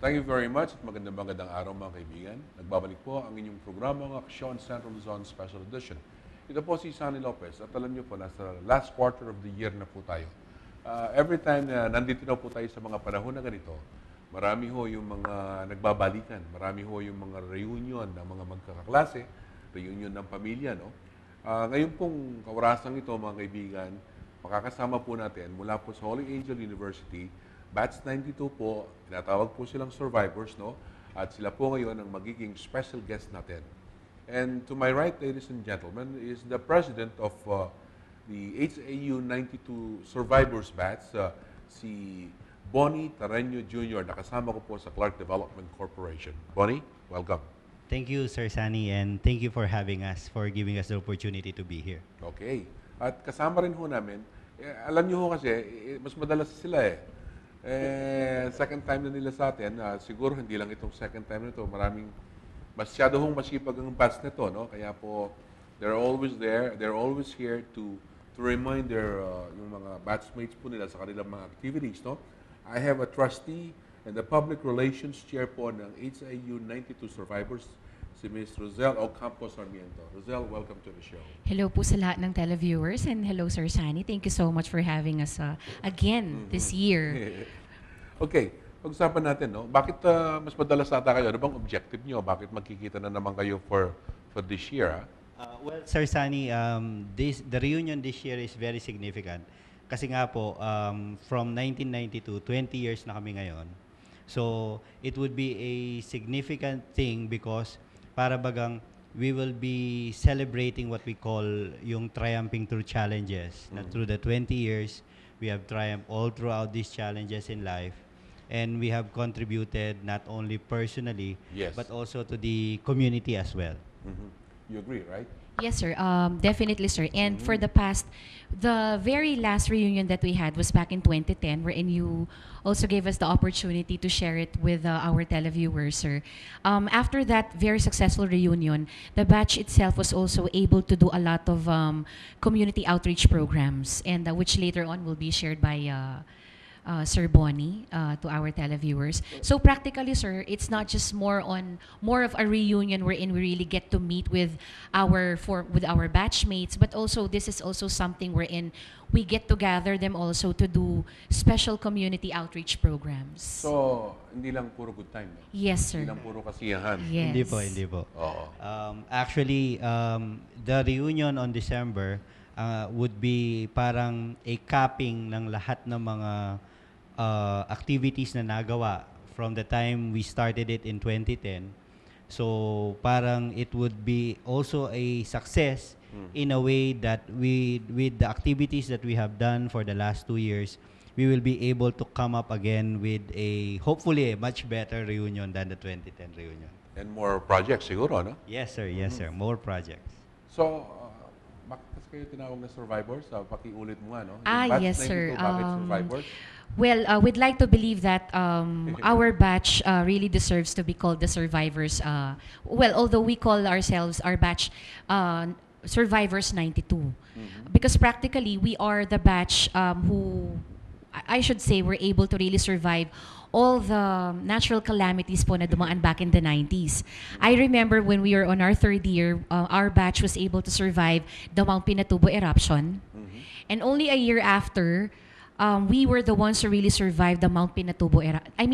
Thank you very much at magandang araw mga kaibigan. Nagbabalik po ang inyong programang Aksyon Central Luzon Special Edition. Ito po si Sunny Lopez at alam niyo po, nasa last quarter of the year na po tayo. Every time na nandito na po tayo sa mga panahon na ganito, marami ho yung mga nagbabalikan, marami ho yung mga reunion ng mga magkakaklase, reunion ng pamilya. No? Ngayon pong kaorasang ito mga kaibigan, makakasama po natin mula po sa Holy Angel University, Batch 92 po, tinatawag po silang survivors, no? At sila po ngayon ang magiging special guest natin. And to my right, ladies and gentlemen, is the president of the HAU 92 Survivors Batch, si Bonnie Tareño Jr. Nakasama ko po sa Clark Development Corporation. Bonnie, welcome. Thank you, Sir Sunny, and thank you for having us, for giving us the opportunity to be here. Okay. At kasama rin ho namin, alam niyo ho kasi, mas madalas sila second time na nila sa atin, siguro hindi lang itong second time na ito, masyado hong masipag ang batch nito, no? Kaya po, they're always there, they're always here to remind yung mga batchmates po nila sa kanilang mga activities, no? I have a trustee and the public relations chair po ng HIU 92 Survivors, si Ms. Rosel Ocampo Sarmiento. Rosel, welcome to the show. Hello po sa lahat ng televiewers and hello Sir Sunny. Thank you so much for having us again this year. Okay, pag-usapan natin, no? Bakit mas madalas ata kayo? Ano bang objective nyo? Bakit magkikita na naman kayo for this year? Well, Sir Sunny, the reunion this year is very significant. Kasi nga po, from 1992, 20 years na kami ngayon. So, it would be a significant thing because para bagang we will be celebrating what we call yung triumphing through challenges. Na through the 20 years, we have triumphed all throughout these challenges in life. And we have contributed not only personally, Yes. but also to the community as well. You agree, right? Yes, sir. Definitely, sir. And for the very last reunion that we had was back in 2010, wherein you also gave us the opportunity to share it with our televiewers, sir. After that very successful reunion, the batch itself was also able to do a lot of community outreach programs, and which later on will be shared by Sir Bonnie to our televiewers. So practically, sir, it's not just more of a reunion wherein we really get to meet with our batchmates, but also this is also something wherein we get to gather them also to do special community outreach programs. So, hindi lang puro good time, no? Yes, sir. Hindi lang puro kasiyahan. Yes. Hindi po. Oo. Actually, the reunion on December would be parang a capping ng lahat ng mga activities na nagawa from the time we started it in 2010. So parang it would be also a success in a way that with the activities that we have done for the last 2 years, we will be able to come up again with hopefully a much better reunion than the 2010 reunion. And more projects siguro, no? Yes, sir. Yes, sir. More projects. So, bakit kasi kayo tinawag na survivors? Pakiulit mo nga, no? Yung batch Yes, 92, sir. Bakit survivors? Well, we'd like to believe that our batch really deserves to be called the survivors. Well, although we call ourselves our batch Survivors 92, because practically we are the batch who, I should say, were able to really survive all the natural calamities po na dumaan back in the 90s. I remember when we were on our third year, our batch was able to survive the Mount Pinatubo eruption. And only a year after, we were the ones who really survived the Mount Pinatubo era. I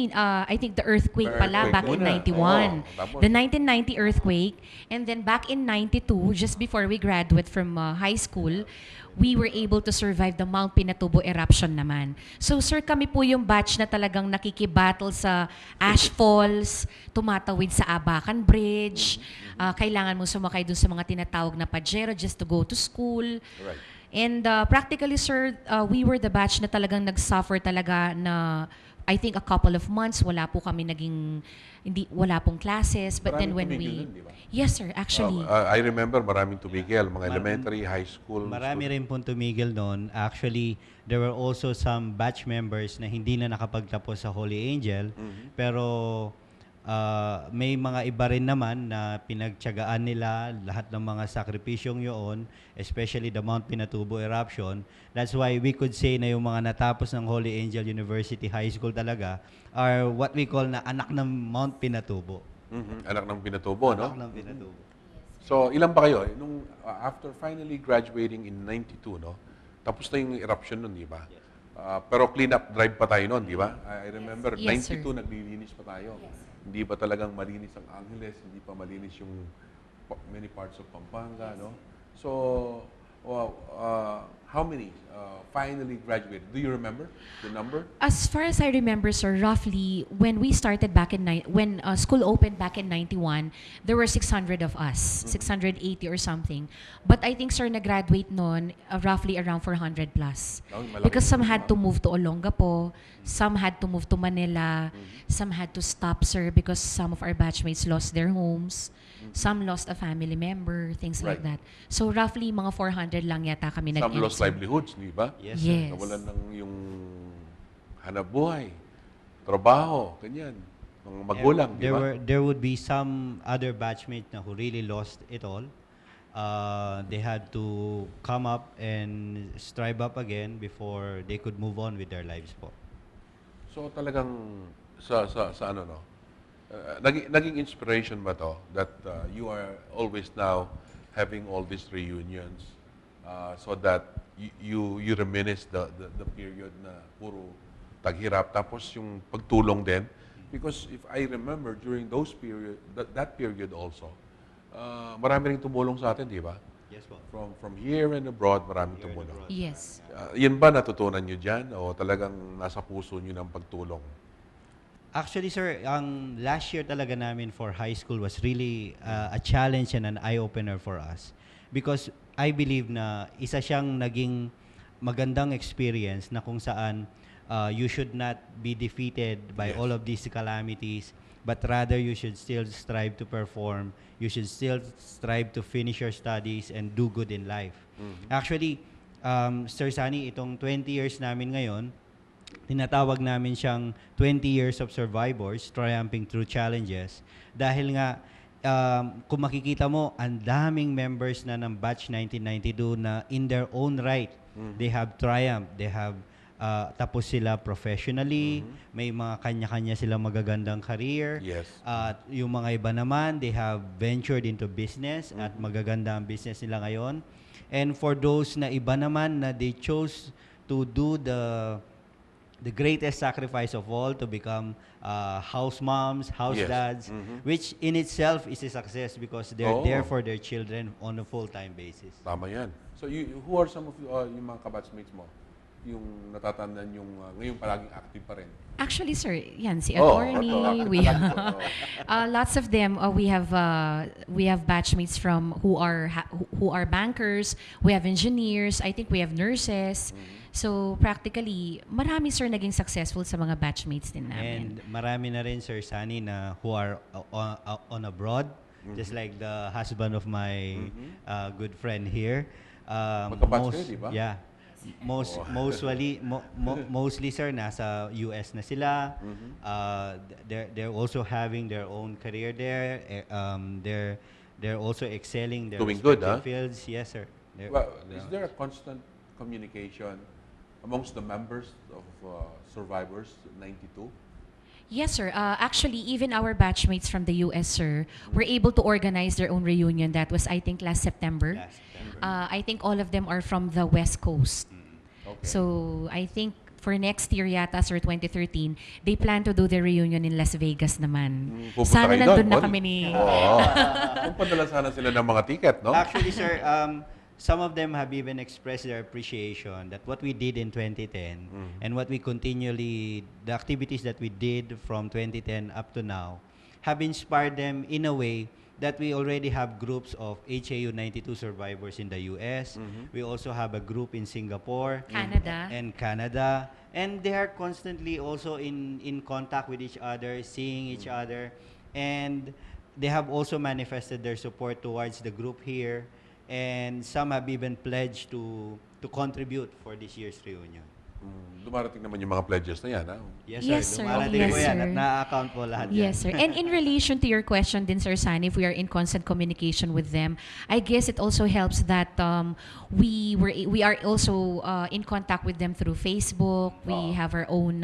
think the earthquake pala back in 91. The 1990 earthquake. And then back in 92, just before we graduate from high school, we were able to survive the Mount Pinatubo eruption naman. So sir, kami po yung batch na talagang nakikibattle sa ash falls, tumatawid sa Abacan Bridge, kailangan mo sumakay dun sa mga tinatawag na pajero just to go to school. Right. And practically, sir, we were the batch na talagang nag-suffer talaga na, I think, a couple of months, wala wala pong classes. But then when tumigil dun, di ba? Yes, sir, actually. I remember maraming tumigil, mga elementary, high school. Marami rin pong tumigil noon. Actually, there were also some batch members na hindi na nakapagtapos sa Holy Angel. Pero May mga iba rin naman na pinagtiyagaan nila lahat ng mga sakripisyong yun, especially the Mount Pinatubo eruption. That's why we could say na yung mga natapos ng Holy Angel University High School talaga are what we call na anak ng Mount Pinatubo. Anak ng Pinatubo, no? Anak ng Pinatubo. So, ilan pa kayo? After finally graduating in 92, no? Tapos na yung eruption nun, di ba? Yes. Pero clean-up drive pa tayo nun, di ba? I remember, Yes, 92, naglilinis pa tayo. Hindi pa talagang malinis ang Angeles, hindi pa malinis yung many parts of Pampanga, no? So, how many finally graduated? Do you remember the number? As far as I remember, sir, roughly when we started back in when school opened back in 91, there were 600 of us, 680 or something. But I think, sir, na-graduate noon roughly around 400 plus. Malaki. Because some had to move to Olongapo, some had to move to Manila, some had to stop, sir, because some of our batchmates lost their homes. Some lost a family member, things like Right. that. So roughly mga 400 lang yata kami Some nag-end, lost sir. livelihoods, di ba? Yes, Yes. Nawalan ng yung hanap buhay, trabaho, ganyan. Mga magulang, di ba? There would be some other batchmates na who really lost it all. They had to come up and strive up again before they could move on with their lives po. So talagang sa ano no, naging inspiration ba to that you are always now having all these reunions so that you reminisce the period na puro taghirap tapos yung pagtulong din because if I remember during those period that period also marami ring tumulong sa atin, di ba? Yes po. From here and abroad, maraming Here and tumulong. abroad. Yes. Yan ba natutunan nyo dyan o talagang nasa puso nyo ng pagtulong? Actually, sir, ang last year talaga namin for high school was really a challenge and an eye-opener for us. Because I believe na isa siyang naging magandang experience na kung saan you should not be defeated by Yes. all of these calamities, but rather you should still strive to perform. You should still strive to finish your studies and do good in life. Actually, Sir Sunny, itong 20 years namin ngayon, tinatawag namin siyang 20 years of survivors triumphing through challenges dahil nga kung makikita mo ang daming members na ng batch 1992 na in their own right they have triumphed, they have tapos sila professionally, may mga kanya-kanya silang magagandang career. Yes. At yung mga iba naman, they have ventured into business at magaganda ang business nila ngayon. And for those na iba naman na they chose to do the greatest sacrifice of all to become house moms, house Yes. dads, which in itself is a success because they're Oo. there for their children on a full-time basis. Tama yan. So who are some of yung mga kabatchmates mo? Yung natatandaan yung ngayon palaging active pa rin? Actually, sir, yan, si Oh, attorney, ito, we active pa, lots of them, we have batchmates from who are bankers, we have engineers, I think we have nurses. So practically, marami, sir, naging successful sa mga batchmates din And namin. marami na rin, Sir Sunny, na who are on abroad, just like the husband of my good friend here. Magkabatch kayo, di ba? Yeah. Mostly, sir, nasa US na sila. They're also having their own career there. They're also excelling their Doing good, respective huh? fields. Yes, sir. Well, is there a constant communication amongst the members of Survivors 92? Yes, sir. Actually, even our batchmates from the US, sir, were able to organize their own reunion. That was, I think, last September. Last September. I think all of them are from the West Coast. Okay. So, I think for next year yata, sir, 2013, they plan to do the reunion in Las Vegas naman. Pupunta Sana kayo nandun doon, na Paul? kami ni... Oo. Kung padala sana sila ng mga ticket, no? Actually, sir, some of them have even expressed their appreciation that what we did in 2010 and what we the activities that we did from 2010 up to now have inspired them in a way that we already have groups of HAU 92 survivors in the US. We also have a group in Singapore. Canada. And Canada. And they are constantly also in contact with each other, seeing each other. And they have also manifested their support towards the group here. And some have even pledged to contribute for this year's reunion. Dumarating naman yung mga pledges na yan, ha? Yes, Yes, sir. sir. Dumarating Yes, po yan sir. at na-account po lahat yan. Yes, sir. And in relation to your question din, Sir San, if we are in constant communication with them, I guess it also helps that we are also in contact with them through Facebook. We have our own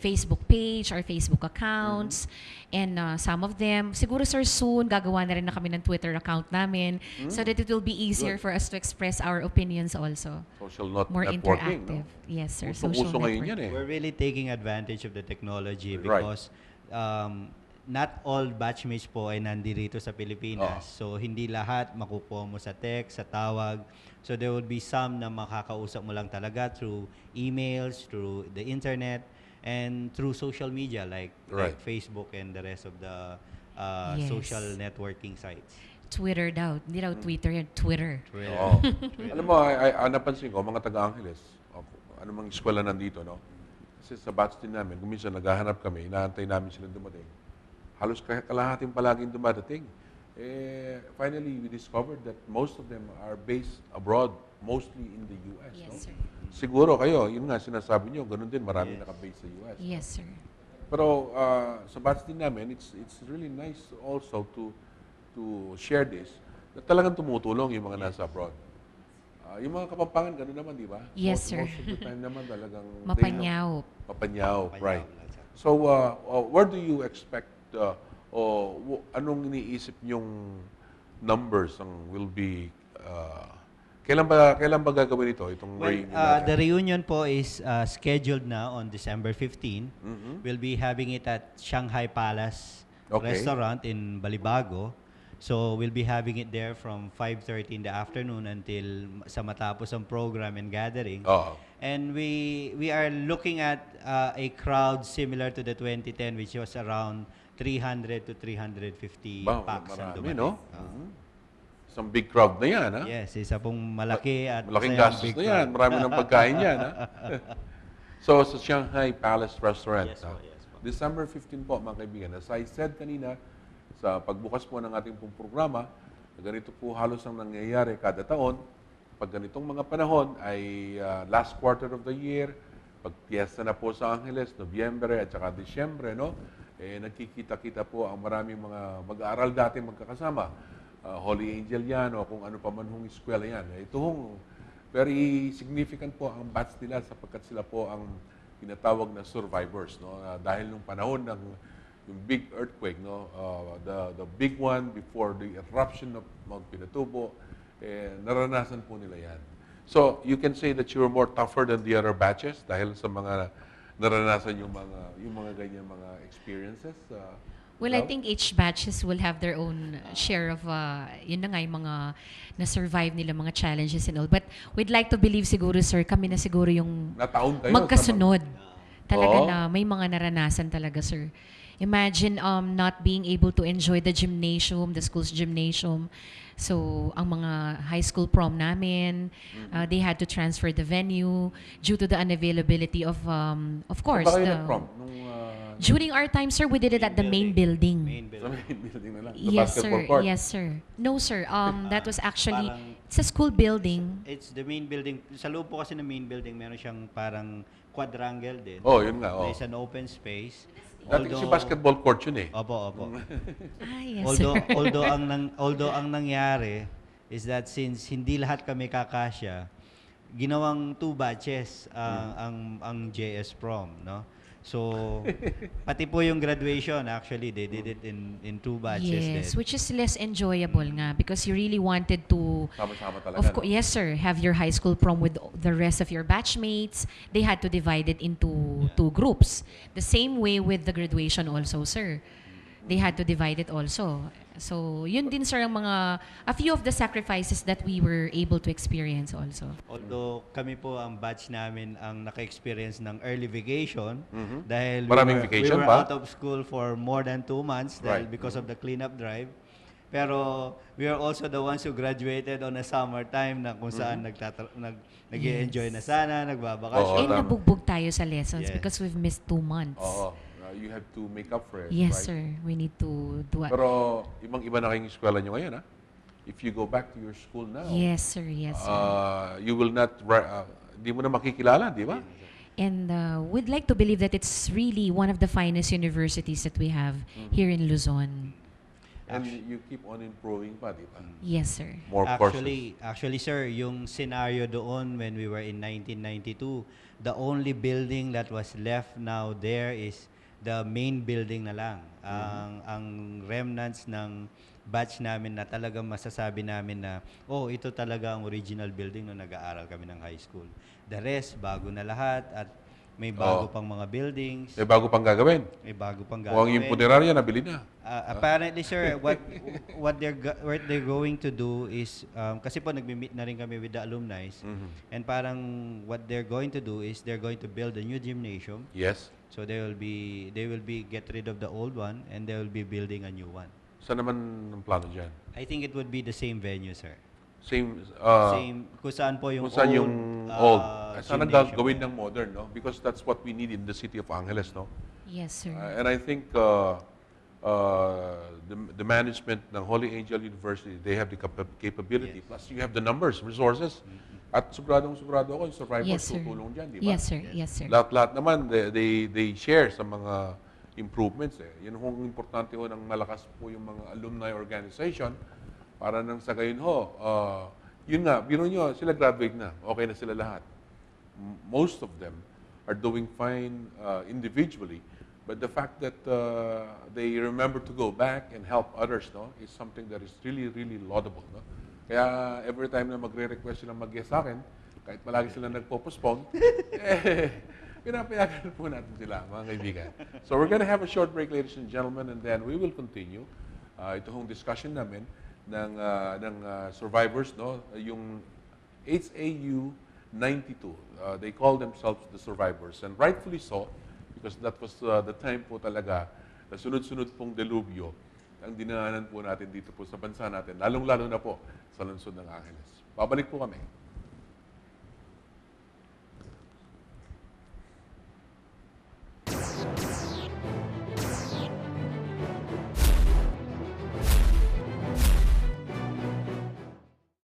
Facebook page, our Facebook accounts, and some of them, siguro, sir, soon gagawa na rin na kami ng Twitter account namin so that it will be easier for us to express our opinions also. Social More networking, interactive. no? Yes, sir. Usong-uso ngayon yan, eh. We're really taking advantage of the technology Right. because not all batchmates po ay nandito sa Pilipinas. So, hindi lahat makukuha mo sa text, sa tawag. So, there will be some na makakausap mo lang talaga through emails, through the internet, and through social media like Facebook and the rest of the Yes. social networking sites. Twitter daw. Hindi daw Twitter yan. Twitter. Oo. Alam mo, napansin ko, mga taga-Angeles, anumang eskwela nandito, no? Kasi sa batch din namin, kung minsan naghahanap kami, inaantay namin silang dumating. Halos kalahating palaging dumadating. Finally, we discovered that most of them are based abroad, mostly in the US. Yes, no? sir. Siguro kayo, yun nga sinasabi nyo, ganun din, marami naka-base sa US. Yes, sir. Pero sa batch din namin, it's really nice also to share this, na talagang tumutulong yung mga nasa abroad. Yung mga Kapampangan, gano'n naman, di ba? Yes, sir. Most of the time naman talagang... Mapanyaw. Mapanyaw, right. So, where do you expect, anong iniisip nyong numbers ang will be, kailan ba gagawin ito, itong reunion natin? The reunion po is scheduled na on December 15. We'll be having it at Shanghai Palace Restaurant in Balibago. So we'll be having it there from 5:30 in the afternoon until sa matapos ang program and gathering. And we are looking at a crowd similar to the 2010, which was around 300 to 350 packs ang Marami, dumating. no? Isang big crowd na yan, ha? Yes, isa pong malaki at Malaking masayang gastos big na yan. crowd. Marami ng pagkain yan, ha? So, sa Shanghai Palace Restaurant, Yes po, yes po. December 15 po, mga kaibigan. As I said kanina, sa pagbukas po ng ating pong programa, ganito po halos ang nangyayari kada taon. Pag ganitong mga panahon ay last quarter of the year, pag piyesta na po sa Angeles, Nobyembre at saka Disyembre, no? Nagkikita-kita po ang maraming mga mag-aaral dati magkakasama. Holy Angel yan o kung ano pa man hong eskwela yan. Ito hong very significant po ang batch nila sapagkat sila po ang tinatawag na survivors, no? Dahil nung panahon ng yung big earthquake, no, the big one before the eruption of Mount Pinatubo, naranasan po nila yan. So, you can say that you were more tougher than the other batches dahil sa mga naranasan yung mga ganyan mga experiences. Well, I think each batches will have their own share of, yun na nga, yung mga na-survive nila, mga challenges and all. But we'd like to believe siguro, sir, kami na siguro yung nataon kayo magkasunod. Talaga Oo. na may mga naranasan talaga, sir. Imagine not being able to enjoy the gymnasium, the school's gymnasium. So, ang mga high school prom namin, they had to transfer the venue due to the unavailability of course, Saan ba kayo the, nag-prom? during our time, sir, we did it at the main building. Main Sa building. main building na lang? Sa Yes, basketball sir. court? Yes, sir. No, sir. That was actually, Parang- it's a school building. It's the main building. Sa loob po kasi ng main building, meron siyang parang quadrangle din. Oh, yun nga. Oh. There's an open space. Dati kasi basketball court yun eh. Opo, opo. Ah, yes, although sir. although ang nangyari is that since hindi lahat kami kakasya, ginawang 2 batches ang JS Prom, no? So pati po yung graduation actually they did it in 2 batches Yes, din. which is less enjoyable nga because you really wanted to, Sama-sama talaga. of course, yes, sir, have your high school prom with the rest of your batchmates. They had to divide it into 2 groups. The same way with the graduation also, sir. They had to divide it also. So, yun din, sir, ang a few of the sacrifices that we were able to experience also. Although kami po ang batch namin ang naka-experience ng early vacation dahil Maraming we vacation were pa? out of school for more than 2 months dahil Right. because of the cleanup drive. Pero we are also the ones who graduated on a summertime na kung saan nag-enjoy na sana, Oo, nagbabakasyon. And tama. nabugbog tayo sa lessons Yes. because we've missed 2 months. Oo. You have to make up for it. Yes, right? sir. We need to do it. Pero ibang-iba na kayong eskwela nyo ngayon, ha? If you go back to your school now, Yes, sir. Yes, sir. you will not, di mo na makikilala, di ba? And we'd like to believe that it's really one of the finest universities that we have here in Luzon. And you keep on improving pa, di ba? Yes, sir. More Actually, sir, yung scenario doon when we were in 1992, the only building that was left now there is the main building na lang. Ang remnants ng batch namin na talagang masasabi namin na, oh, ito talaga ang original building nung nag-aaral kami ng high school. The rest, bago na lahat at may bago pang mga buildings. May bago pang gagawin. May bago pang Kung ang gagawin. yung punerarya, nabili na. Apparently, sir, what they're going to do is kasi po nagmi-meet na rin kami with the alumni, and parang what they're going to do is they're going to build a new gymnasium. Yes. So they will be get rid of the old one and they will be building a new one. Saan naman ang plano dyan? I think it would be the same venue, sir. Same, Same kung saan po yung kung saan old, yung old. Sana gymnasium. gawin ng modern, no? Because that's what we need in the city of Angeles, no? Yes, sir. And I think the management ng Holy Angel University, they have the capability. Yes. Plus, you have the numbers, resources. At sigurado ako, yung survivors Yes, sir. tutulong dyan, di ba? Yes, sir. Yes, sir. Lahat naman, they share sa mga improvements. Yan ang importante ho ng malakas po yung mga alumni organization para nang sa gayon ho, yun nga, biro nyo, sila graduate na, okay na sila lahat. Most of them are doing fine individually, but the fact that they remember to go back and help others, no, is something that is really, really laudable. No? Kaya every time na magre-request sila mag-guest sa akin, kahit palagi sila nagpo-postpone, pinapayagan po natin sila, mga kaibigan. So we're gonna have a short break, ladies and gentlemen, and then we will continue ito hong discussion namin ng survivors, no? Yung HAU 92. They call themselves the survivors, and rightfully so, because that was the time po talaga na sunod-sunod pong delubyo ang dinaanan po natin dito po sa bansa natin, lalong-lalo na po sa lungsod ng Angeles. Babalik po kami.